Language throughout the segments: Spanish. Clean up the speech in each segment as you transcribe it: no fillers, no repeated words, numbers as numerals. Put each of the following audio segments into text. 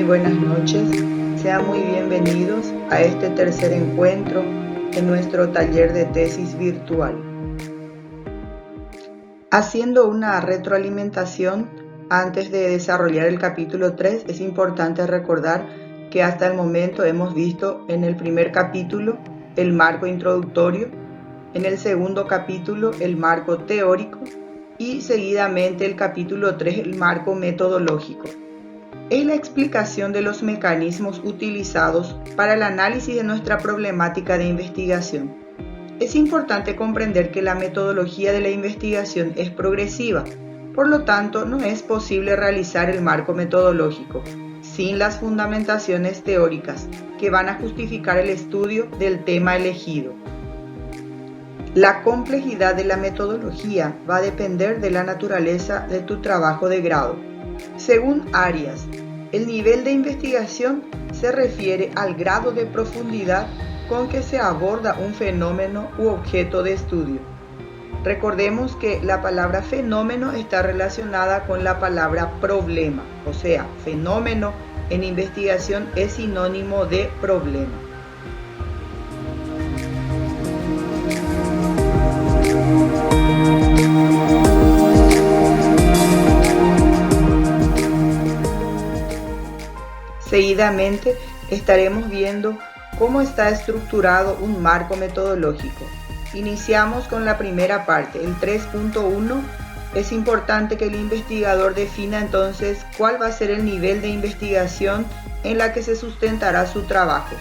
Muy buenas noches, sean muy bienvenidos a este tercer encuentro en nuestro taller de tesis virtual. Haciendo una retroalimentación, antes de desarrollar el capítulo 3, es importante recordar que hasta el momento hemos visto en el primer capítulo el marco introductorio, en el segundo capítulo el marco teórico y seguidamente el capítulo 3 el marco metodológico. Es la explicación de los mecanismos utilizados para el análisis de nuestra problemática de investigación. Es importante comprender que la metodología de la investigación es progresiva, por lo tanto no es posible realizar el marco metodológico sin las fundamentaciones teóricas que van a justificar el estudio del tema elegido. La complejidad de la metodología va a depender de la naturaleza de tu trabajo de grado. Según Arias, el nivel de investigación se refiere al grado de profundidad con que se aborda un fenómeno u objeto de estudio. Recordemos que la palabra fenómeno está relacionada con la palabra problema, o sea, fenómeno en investigación es sinónimo de problema. Seguidamente estaremos viendo cómo está estructurado un marco metodológico. Iniciamos con la primera parte, el 3.1. Es importante que el investigador defina entonces cuál va a ser el nivel de investigación en la que se sustentará su trabajo.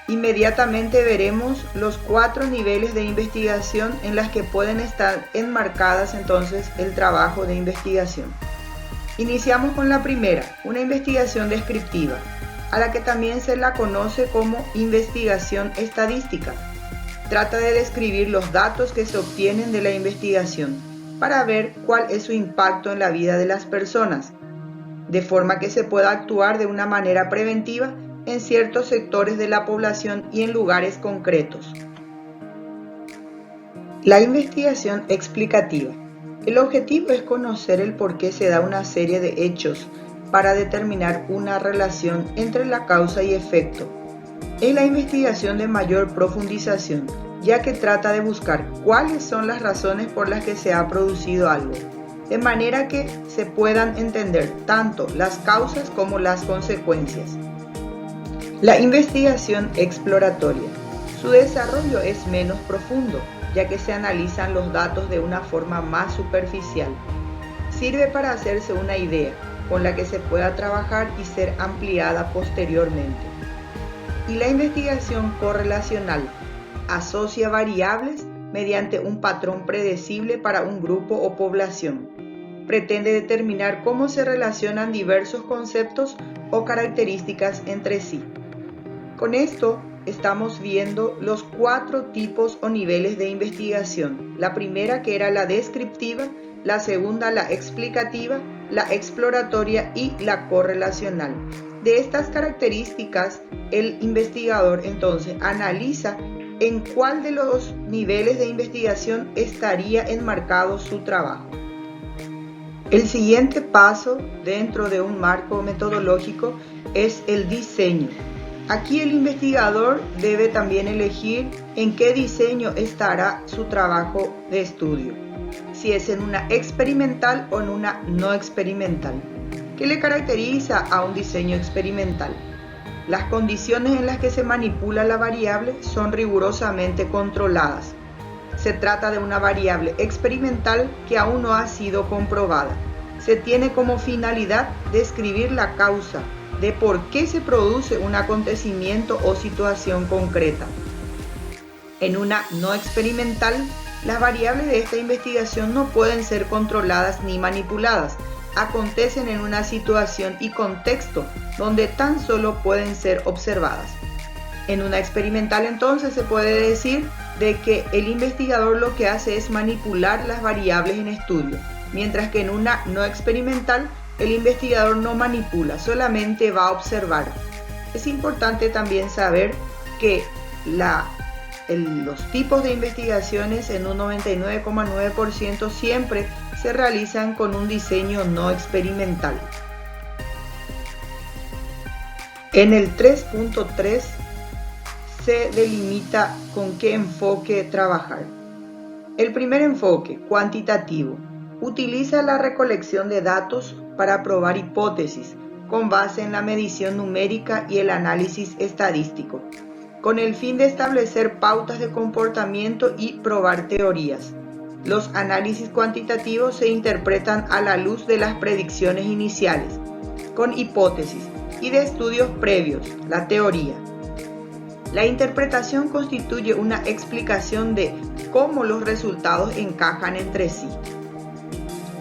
Inmediatamente veremos los 4 niveles de investigación en las que pueden estar enmarcadas entonces el trabajo de investigación. Iniciamos con la primera, una investigación descriptiva, a la que también se la conoce como investigación estadística. Trata de describir los datos que se obtienen de la investigación para ver cuál es su impacto en la vida de las personas, de forma que se pueda actuar de una manera preventiva en ciertos sectores de la población y en lugares concretos. La investigación explicativa. El objetivo es conocer el por qué se da una serie de hechos para determinar una relación entre la causa y efecto. Es la investigación de mayor profundización, ya que trata de buscar cuáles son las razones por las que se ha producido algo, de manera que se puedan entender tanto las causas como las consecuencias. La investigación exploratoria. Su desarrollo es menos profundo, ya que se analizan los datos de una forma más superficial. Sirve para hacerse una idea con la que se pueda trabajar y ser ampliada posteriormente. Y la investigación correlacional asocia variables mediante un patrón predecible para un grupo o población. Pretende determinar cómo se relacionan diversos conceptos o características entre sí. Con esto estamos viendo los 4 tipos o niveles de investigación. La primera, que era la descriptiva, la segunda, la explicativa, la exploratoria y la correlacional. De estas características, el investigador entonces analiza en cuál de los niveles de investigación estaría enmarcado su trabajo. El siguiente paso dentro de un marco metodológico es el diseño. Aquí el investigador debe también elegir en qué diseño estará su trabajo de estudio, si es en una experimental o en una no experimental. ¿Qué le caracteriza a un diseño experimental? Las condiciones en las que se manipula la variable son rigurosamente controladas. Se trata de una variable experimental que aún no ha sido comprobada. Se tiene como finalidad describir la causa de por qué se produce un acontecimiento o situación concreta. En una no experimental, las variables de esta investigación no pueden ser controladas ni manipuladas. Acontecen en una situación y contexto donde tan solo pueden ser observadas. En una experimental entonces se puede decir de que el investigador lo que hace es manipular las variables en estudio, mientras que en una no experimental el investigador no manipula, solamente va a observar. Es importante también saber que los tipos de investigaciones en un 99,9% siempre se realizan con un diseño no experimental. En el 3.3 se delimita con qué enfoque trabajar. El primer enfoque, cuantitativo, utiliza la recolección de datos para probar hipótesis con base en la medición numérica y el análisis estadístico, con el fin de establecer pautas de comportamiento y probar teorías. Los análisis cuantitativos se interpretan a la luz de las predicciones iniciales, con hipótesis, y de estudios previos, la teoría. La interpretación constituye una explicación de cómo los resultados encajan entre sí.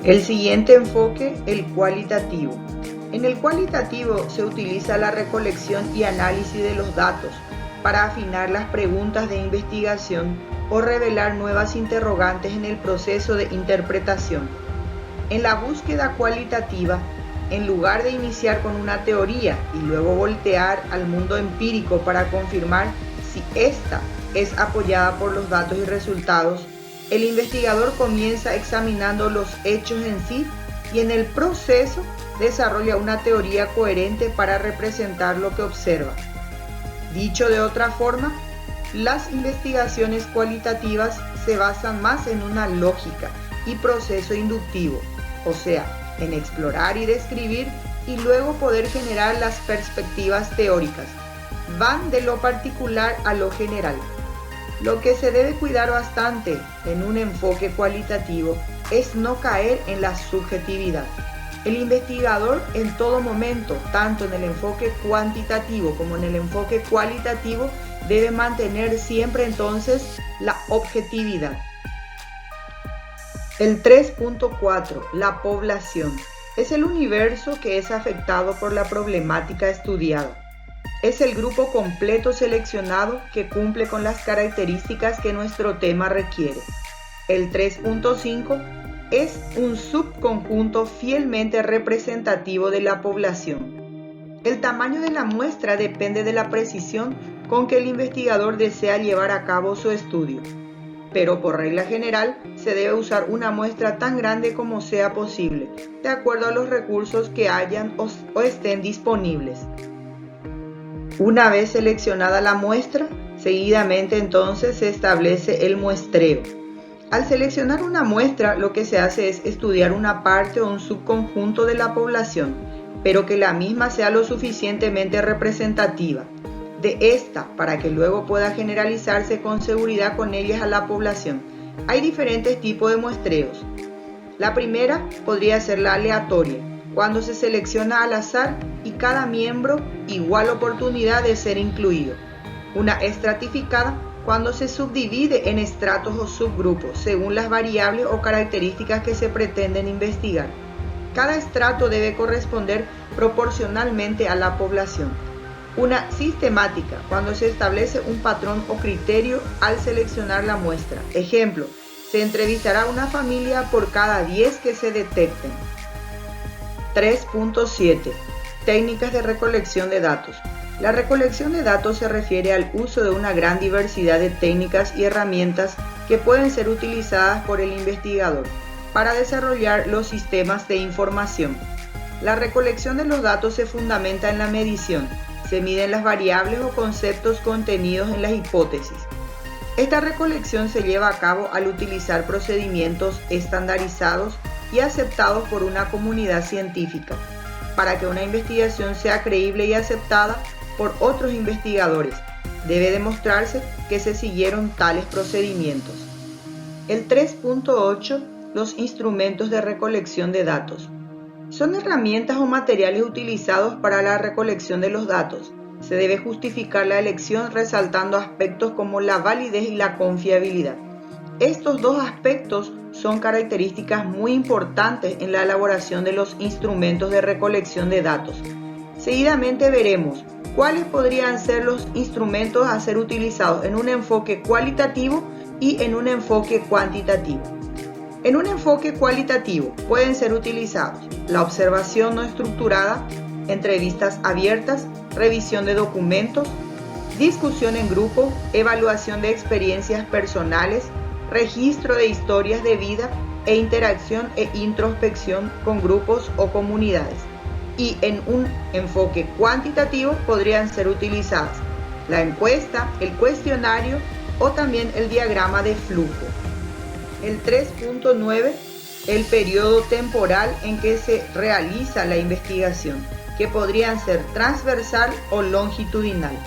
El siguiente enfoque, el cualitativo. En el cualitativo se utiliza la recolección y análisis de los datos para afinar las preguntas de investigación o revelar nuevas interrogantes en el proceso de interpretación. En la búsqueda cualitativa, en lugar de iniciar con una teoría y luego voltear al mundo empírico para confirmar si ésta es apoyada por los datos y resultados, el investigador comienza examinando los hechos en sí y en el proceso desarrolla una teoría coherente para representar lo que observa. Dicho de otra forma, las investigaciones cualitativas se basan más en una lógica y proceso inductivo, o sea, en explorar y describir y luego poder generar las perspectivas teóricas. Van de lo particular a lo general. Lo que se debe cuidar bastante en un enfoque cualitativo es no caer en la subjetividad. El investigador en todo momento, tanto en el enfoque cuantitativo como en el enfoque cualitativo, debe mantener siempre entonces la objetividad. El 3.4, la población, es el universo que es afectado por la problemática estudiada. Es el grupo completo seleccionado que cumple con las características que nuestro tema requiere. El 3.5 es un subconjunto fielmente representativo de la población. El tamaño de la muestra depende de la precisión con que el investigador desea llevar a cabo su estudio, pero por regla general se debe usar una muestra tan grande como sea posible, de acuerdo a los recursos que hayan o estén disponibles. Una vez seleccionada la muestra, seguidamente entonces se establece el muestreo. Al seleccionar una muestra, lo que se hace es estudiar una parte o un subconjunto de la población, pero que la misma sea lo suficientemente representativa de esta para que luego pueda generalizarse con seguridad con ellas a la población. Hay diferentes tipos de muestreos. La primera podría ser la aleatoria, cuando se selecciona al azar y cada miembro igual oportunidad de ser incluido. Una estratificada, cuando se subdivide en estratos o subgrupos según las variables o características que se pretenden investigar. Cada estrato debe corresponder proporcionalmente a la población. Una sistemática, cuando se establece un patrón o criterio al seleccionar la muestra. Ejemplo, se entrevistará a una familia por cada 10 que se detecten. 3.7. Técnicas de recolección de datos. La recolección de datos se refiere al uso de una gran diversidad de técnicas y herramientas que pueden ser utilizadas por el investigador para desarrollar los sistemas de información. La recolección de los datos se fundamenta en la medición. Se miden las variables o conceptos contenidos en las hipótesis. Esta recolección se lleva a cabo al utilizar procedimientos estandarizados y aceptados por una comunidad científica, para que una investigación sea creíble y aceptada por otros investigadores. Debe demostrarse que se siguieron tales procedimientos. El 3.8, los instrumentos de recolección de datos. Son herramientas o materiales utilizados para la recolección de los datos. Se debe justificar la elección resaltando aspectos como la validez y la confiabilidad. Estos dos aspectos son características muy importantes en la elaboración de los instrumentos de recolección de datos. Seguidamente veremos cuáles podrían ser los instrumentos a ser utilizados en un enfoque cualitativo y en un enfoque cuantitativo. En un enfoque cualitativo pueden ser utilizados la observación no estructurada, entrevistas abiertas, revisión de documentos, discusión en grupo, evaluación de experiencias personales, registro de historias de vida e interacción e introspección con grupos o comunidades. y en un enfoque cuantitativo podrían ser utilizadas la encuesta, el cuestionario o también el diagrama de flujo. El 3.9, el periodo temporal en que se realiza la investigación, que podrían ser transversal o longitudinal.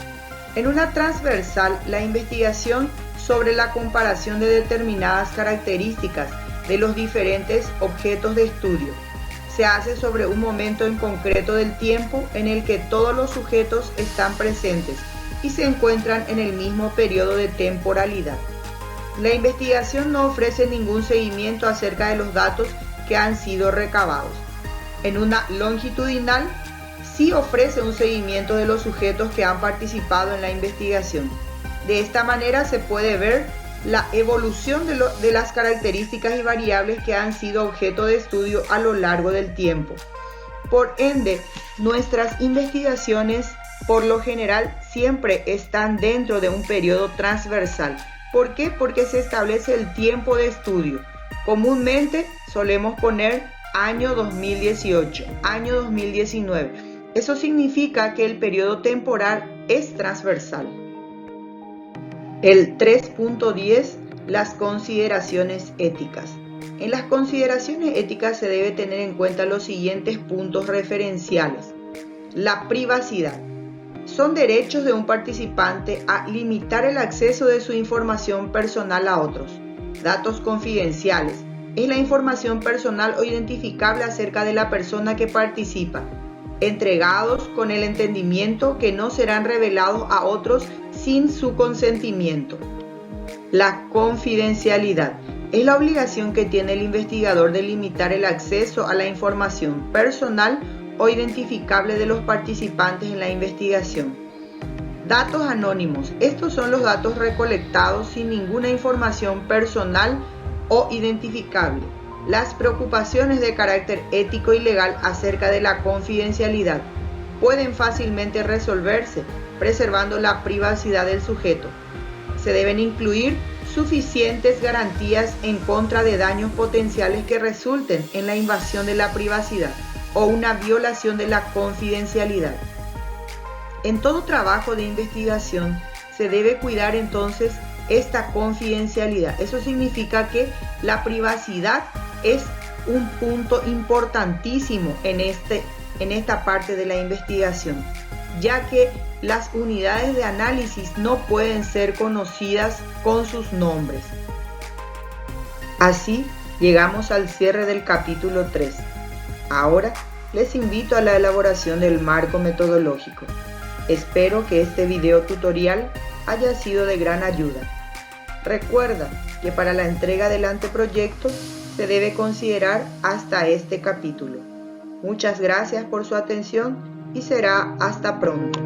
En una transversal, la investigación sobre la comparación de determinadas características de los diferentes objetos de estudio se hace sobre un momento en concreto del tiempo en el que todos los sujetos están presentes y se encuentran en el mismo periodo de temporalidad. La investigación no ofrece ningún seguimiento acerca de los datos que han sido recabados. En una longitudinal, sí ofrece un seguimiento de los sujetos que han participado en la investigación. De esta manera se puede ver la evolución de las características y variables que han sido objeto de estudio a lo largo del tiempo. Por ende, nuestras investigaciones por lo general siempre están dentro de un periodo transversal. ¿Por qué? Porque se establece el tiempo de estudio. Comúnmente solemos poner año 2018, año 2019. Eso significa que el periodo temporal es transversal. El 3.10, las consideraciones éticas. En las consideraciones éticas se debe tener en cuenta los siguientes puntos referenciales. La privacidad. Son derechos de un participante a limitar el acceso de su información personal a otros. Datos confidenciales. Es la información personal o identificable acerca de la persona que participa, entregados con el entendimiento que no serán revelados a otros sin su consentimiento. La confidencialidad es la obligación que tiene el investigador de limitar el acceso a la información personal o identificable de los participantes en la investigación. Datos anónimos. Estos son los datos recolectados sin ninguna información personal o identificable. Las preocupaciones de carácter ético y legal acerca de la confidencialidad pueden fácilmente resolverse preservando la privacidad del sujeto. Se deben incluir suficientes garantías en contra de daños potenciales que resulten en la invasión de la privacidad o una violación de la confidencialidad. En todo trabajo de investigación se debe cuidar entonces esta confidencialidad. Eso significa que la privacidad es un punto importantísimo en esta parte de la investigación, ya que las unidades de análisis no pueden ser conocidas con sus nombres. Así llegamos al cierre del capítulo 3. Ahora les invito a la elaboración del marco metodológico. Espero que este video tutorial haya sido de gran ayuda. Recuerda que para la entrega del anteproyecto se debe considerar hasta este capítulo. Muchas gracias por su atención y será hasta pronto.